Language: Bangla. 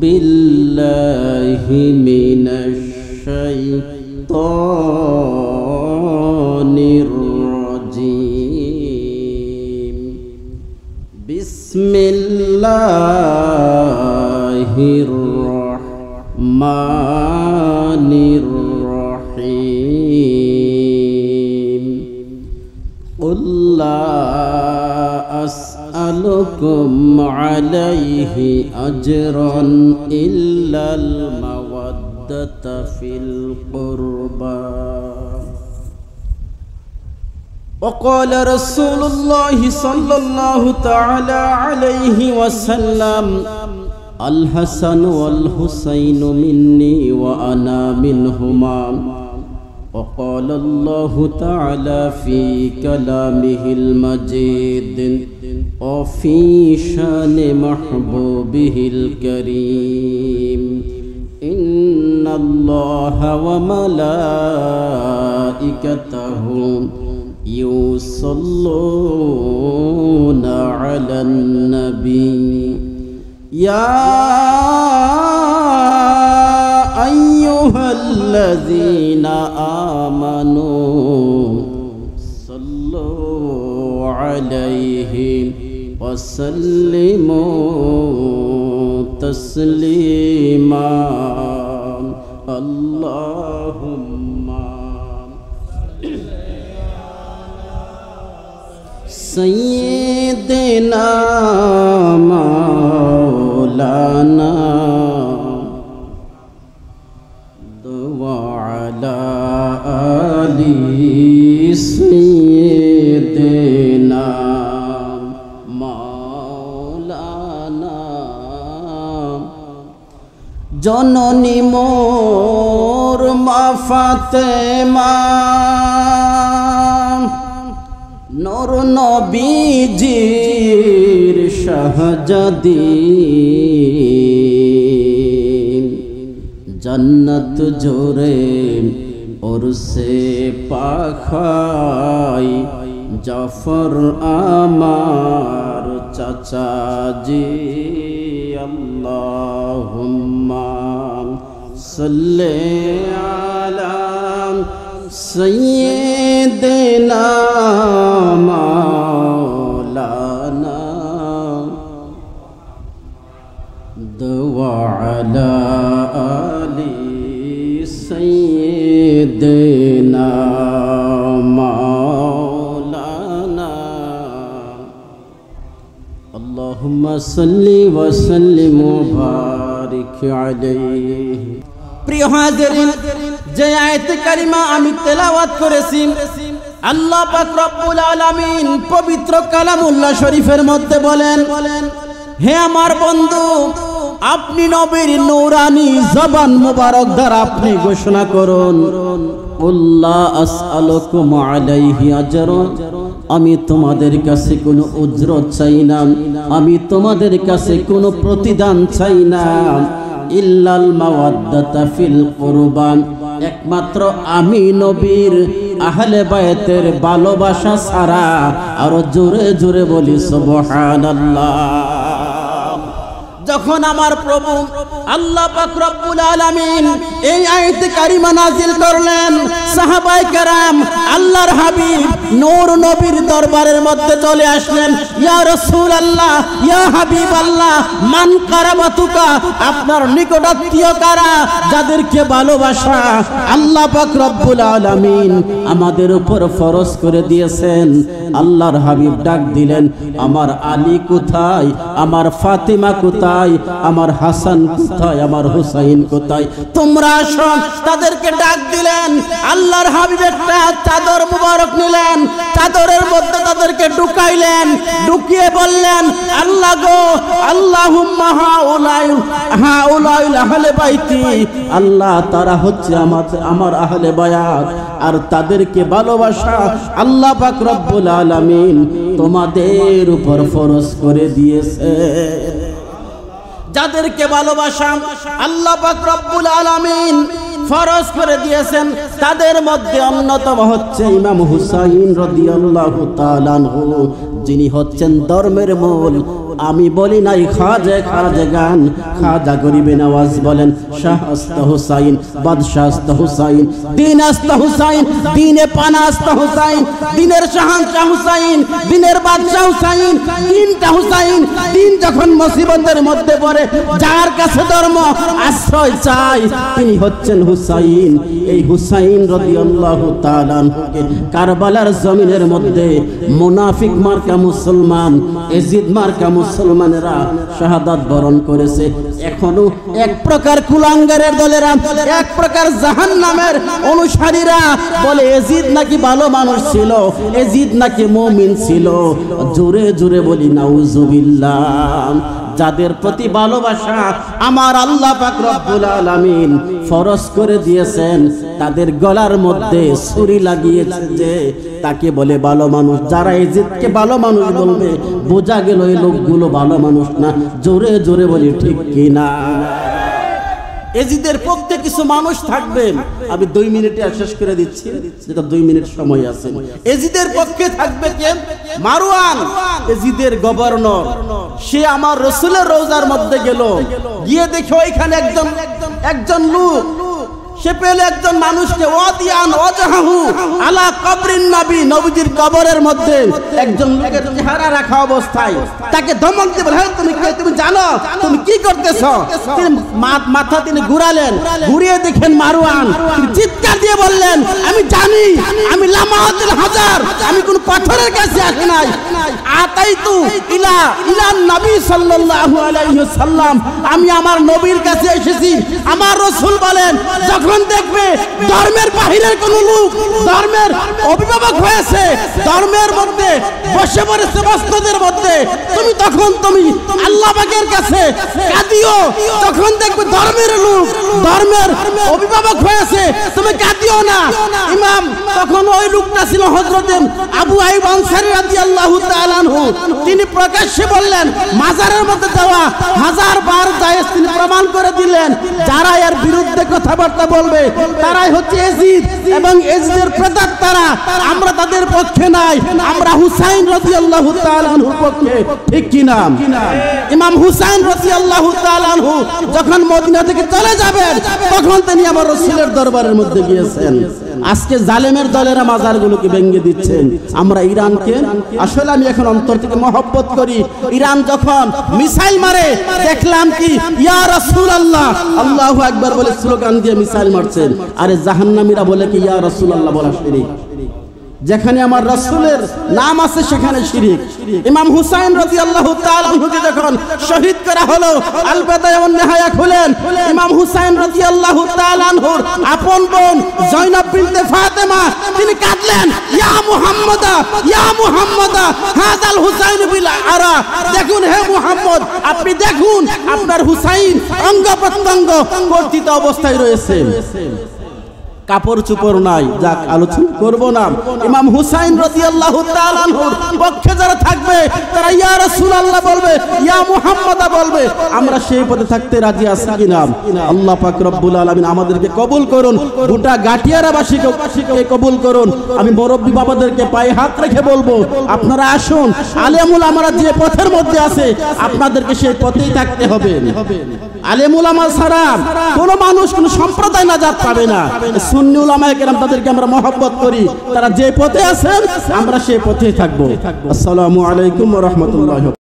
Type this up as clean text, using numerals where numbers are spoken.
বিল্লাহি মিনাশ শাইতানির রাজিম। বিসমিল্লাহির রহমানির রহিম। কুল লা আসআলুকুম আলাইহি আজরান ইল্লাল মাওয়াদ্দাতা ফিল কুরবা। وقال رسول الله صلى الله تعالى عليه وسلم الحسن والحسين مني وأنا منهما. وقال الله تعالى في كلامه المجيد وفي شان محبوبه الكريم إن الله وملائكته يصلون على النبي يا أيها الذين آمنوا صلوا عليه وسلموا تسليما. اللهم سيدنا مولانا وعلى آل سيدنا مولانا. জননী মোর মা ফাতেমা নূর নবীজির শাহজাদী जन्नत जोरे और से पाखाई जाफर आमार चाचा जी. अल्लाहुम्मा सल्ले अला सय्यिदिना मौलाना दुआ अला سيدنا مولانا. اللهم صل وسلم وبارك عليه. প্রিয় হাজিরিন, যে আয়াতে কারিমা আমি তেলাওয়াত করেছি আল্লাহ পাক রব্বুল আলামিন পবিত্র কালামুল্লাহ শরীফের মধ্যে বলেন, হে আমার বন্ধু, আপনি নবীর নূরানি জবান মুবারক দ্বারা আপনি ঘোষণা করুন, আল্লাহ আসআলুকুম আলাইহি আজরান, আমি তোমাদের কাছে কোনো উজরত চাই না, আমি তোমাদের কাছে কোনো প্রতিদান চাই না, ইল্লাল মাওয়াদ্দাতা ফিল কুরবান, একমাত্র আমি নবীর আহলে বায়তের ভালোবাসা ছাড়া। আরো জোরে জোরে বলি সুবহানাল্লাহ। যখন আমার প্রভু আল্লাহ পাক রব্বুল আলামিন এই আয়াতে কারিমা নাজিল করলেন, সাহাবায়ে কেরাম আল্লাহর হাবিব নূর নবীর দরবারের মধ্যে চলে আসলেন। ইয়া রাসূলুল্লাহ, ইয়া হাবিবাল্লাহ, মান কারাবাতুকা, আপনার নিকটাত্মীয় কারা, যাদেরকে ভালোবাসা আল্লাহ পাক রব্বুল আলামিন আমাদের উপর ফরজ করে দিয়েছেন। আল্লাহর হাবিব ডাক দিলেন, আমার আলী কোথায়, আমার ফাতিমা কোথায়, আমার হাসান কোথায়, আমার হুসাইন কোথায়, তোমরা আসো। তাদেরকে ডাক দিলেন। আল্লাহর হাবিব একটা চাদর মুবারক নিলেন, চাদরের মধ্যে তাদেরকে ঢুকাইলেন, ঢুকিয়ে বললেন, আল্লাহ গো, আল্লাহুম্মা হাউলাইল আহলে বাইতি, আল্লাহ তারা হচ্ছে আমার আহলে বায়াত, আর তাদেরকে ভালোবাসা আল্লাহ পাক রব্বুল আলামিন তোমাদের উপর ফরজ করে দিয়েছে। যাদেরকে ভালোবাসা আল্লাহ পাক রব্বুল আলামিন ফরজ করে দিয়েছেন। তাদের মধ্যে অন্যতম হচ্ছে ইমাম হুসাইন রাদিয়াল্লাহু তাআলা আনহু, যিনি হচ্ছেন ধর্মের মূল। আমি বলি নাই খাজে গান, খাজা গরিবে নওয়াজ বলেন শাহ আস্তা হুসাইন, বাদশাহ আস্তা হুসাইন, দিন আস্তা হুসাইন, দিনে পানা আস্তা হুসাইন, দিনের শাহানশাহ হুসাইন, দিনের বাদশাহ হুসাইন, দিনটা হুসাইন। দিন যখন মুসিবতের মধ্যে পড়ে যার কাছে ধর্ম আশ্রয় চায় তিনি হচ্ছেন হুসাইন। এই হুসাইন রাদিয়াল্লাহু তাআলা আনহুকে কারবালার জমিনের মধ্যে মুনাফিক মার্কা মুসলমান, এজিদ মার্কা মুসলমানেরা শাহাদাত বরণ করেছে। এখনো এক প্রকার কুলাঙ্গারের দলেরা, এক প্রকার জাহান্নামের অনুসারীরা বলে এজিদ নাকি ভালো মানুষ ছিল, এজিদ নাকি মুমিন ছিল। জোরে জোরে বলি নাউজুবিল্লাহ। যাদের প্রতি ভালোবাসা আমার আল্লাহ পাক রব্বুল আলামিন ফরজ করে দিয়েছেন, তাদের গলার মধ্যে ছুরি লাগিয়েছে যে তাকে বলে ভালো মানুষ। যারা এজিদকে ভালো মানুষ বলবে বোঝা গেল এই লোকগুলো ভালো মানুষ না। জোরে জোরে বলি ঠিক কিনা? এজিদের পক্ষে কিছু মানুষ থাকবে, আমি 2 মিনিটে শেষ করে দিচ্ছি, যেটা 2 মিনিট সময় আছে। এজিদের পক্ষে থাকবে কে? মারওয়ান, এজিদের গভর্নর। সে আমার রাসূলের রওজার মধ্যে গেল, গিয়ে দেখে ওইখানে একজন লোক, সে পেলে একজন মানুষকে ওয়াদিয়ান ওয়াজহাহু আলা কবরিন নবী, নবীজির কবরের মধ্যে একজন লোকের চেহারা রাখা অবস্থায় তাকে ধমক দিয়ে বলে, হ্যাঁ তুমি কে, তুমি জানো তুমি কি করতেছো? তিনি মাথা তিনি ঘুরালেন, ঘুরিয়ে দেখেন মারওয়ান, তিনি চিৎকার দিয়ে বললেন, আমি জানি, আমি লামাতুল হাজার, আমি কোন পাথরের কাছে আসি নাই, আতাইতু ইলা নবী সাল্লাল্লাহু আলাইহি ওয়াসাল্লাম, আমি আমার নবীর কাছে এসেছি। আমার রাসূল বলেন, যখন দেখবে ধর্মের বাহিরের কোন লোক ধর্মের অভিভাবক হয়েছে, ধর্মের মধ্যে বসে পড়েছে মসজিদের মধ্যে, তুমি আল্লাহ পাকের কাছে কাঁদিও। যখন দেখবে ধর্মের লোক ধর্মের অভিভাবক হয়েছে, তুমি কাঁদিও না। ইমাম তখন ওই লোকটা ছিল হযরত আবু আইয়ুব আনসারী রাদিয়াল্লাহু তাআলা আনহু। তিনি প্রকাশ্যে বললেন, মাজারের মধ্যে যাওয়া 1000 বার জায়েজ, তিনি প্রমাণ করে দিলেন। যারা এর বিরুদ্ধে কথাবার্তা বলবে তারাই হচ্ছে এজিদ এবং এজিদের প্রেতাত্মারা। আমরা তাদের পক্ষে নাই, আমরা হুসাইন রাদিয়াল্লাহু তাআলা আনহুর পক্ষে। ঠিক কি না? ইমাম হুসাইন রাদিয়াল্লাহু তাআলা আনহু যখন মদিনা থেকে চলে যাবেন, তখন তিনি আমার রাসূলের দরবারের মধ্যে গিয়েছেন। আজকে জালেমের দলেরা মাজারগুলোকে ভেঙে দিচ্ছেন। আমরা ইরানকে আসলে আমি এখন অন্তর থেকে মহব্বত করি। ইরান যখন মিসাইল মারে দেখলাম কি ইয়া রাসূলুল্লাহ আল্লাহু আকবার বলে স্লোগান দিয়ে মিসাইল মারছেন। আরে জাহান্নামীরা বলে কি ইয়া রাসূলুল্লাহ বলা শিরক। যেখানে আমার রাসূলের নাম আছে সেখানে শিরক। ইমাম হুসাইন রাদিয়াল্লাহু তাআলা আনহুকে যখন শহীদ করা হলো, আল বাদায়া ওয়ান নিহায়া খুলেন, ইমাম হুসাইন রাদিয়াল্লাহু তাআলা আনহুর আপন বোন জয়নব বিনতে ফাতেমা তিনি কাঁদলেন, ইয়া মুহাম্মাদা হাযাল হুসাইন বিল আরা, দেখুন হে মুহাম্মদ, আপনি দেখুন আপনার হুসাইন অঙ্গ প্রত্যঙ্গ কর্তিত অবস্থায় রয়েছে, কাপড় চোপড় নাই। যাক, আলোচনা করব না। ইমাম হুসাইন রাদিয়াল্লাহু তাআলা আনহুর পক্ষে যারা থাকবে তারা ইয়া রাসূলুল্লাহ বলবে, ইয়া মুহাম্মাদা বলবে। আমরা সেই পথে থাকতে রাজি আছি কিনা? আল্লাহ পাক রব্বুল আলামিন আমাদেরকে কবুল করুন, গোটা গাটিয়ারাবাসীকে কবুল করুন। আমি মুরব্বী বাবাদেরকে পায়ে হাত রেখে বলবো, আপনারা আসুন, আলেম উলামারা যে পথের মধ্যে আছে আপনাদেরকে সেই পথেই থাকতে হবে। আলেম উলামা ছাড়া কোনো মানুষ কোনো সম্প্রদায় নাজাত পাবে না। সুন্নি উলামায়ে কেরাম তাদেরকে আমরা মহব্বত করি, তারা যে পথে আছেন আমরা সেই পথেই থাকবো। আসসালামু আলাইকুম ওয়া রাহমাতুল্লাহ।